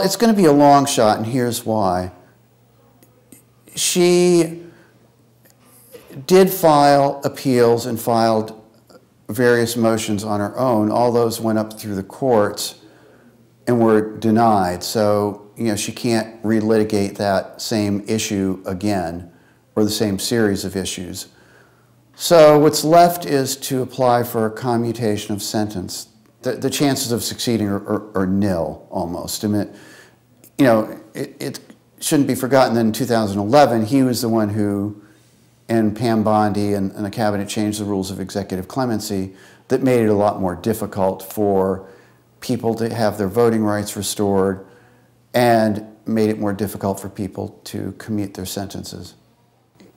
It's going to be a long shot, and here's why. She did file appeals and filed various motions on her own. All those went up through the courts and were denied. So, she can't relitigate that same issue again, or the same series of issues. So what's left is to apply for a commutation of sentence. The chances of succeeding are nil, almost. I mean, it shouldn't be forgotten that in 2011, he was the one who, and Pam Bondi and the cabinet changed the rules of executive clemency that made it a lot more difficult for people to have their voting rights restored and made it more difficult for people to commute their sentences.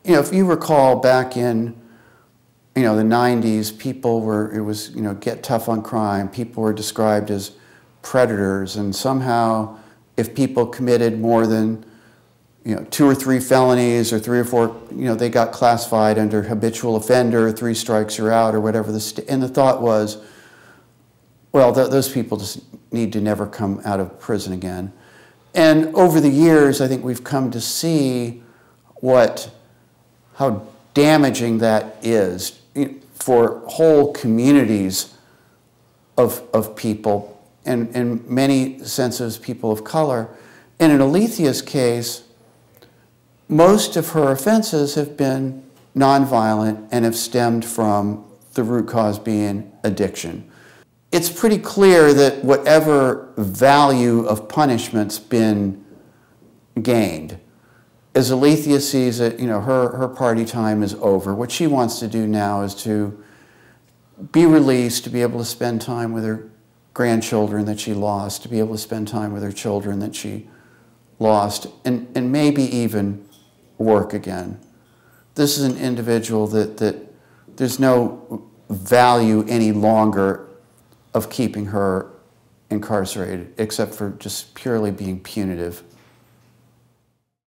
If you recall back in the 90s, people were, it was, get tough on crime. People were described as predators, and somehow if people committed more than 2 or 3 felonies or 3 or 4, they got classified under habitual offender, 3 strikes you're out, or whatever. And the thought was, well, those people just need to never come out of prison again. And over the years, I think we've come to see how damaging that is for whole communities of people, and in many senses, people of color. And in Alethia's case, most of her offenses have been nonviolent and have stemmed from the root cause being addiction. It's pretty clear that whatever value of punishment's been gained, as Alethia sees it, her party time is over. What she wants to do now is to be released, to be able to spend time with her grandchildren that she lost, to be able to spend time with her children that she lost, and maybe even work again. This is an individual that there's no value any longer of keeping her incarcerated, except for just purely being punitive.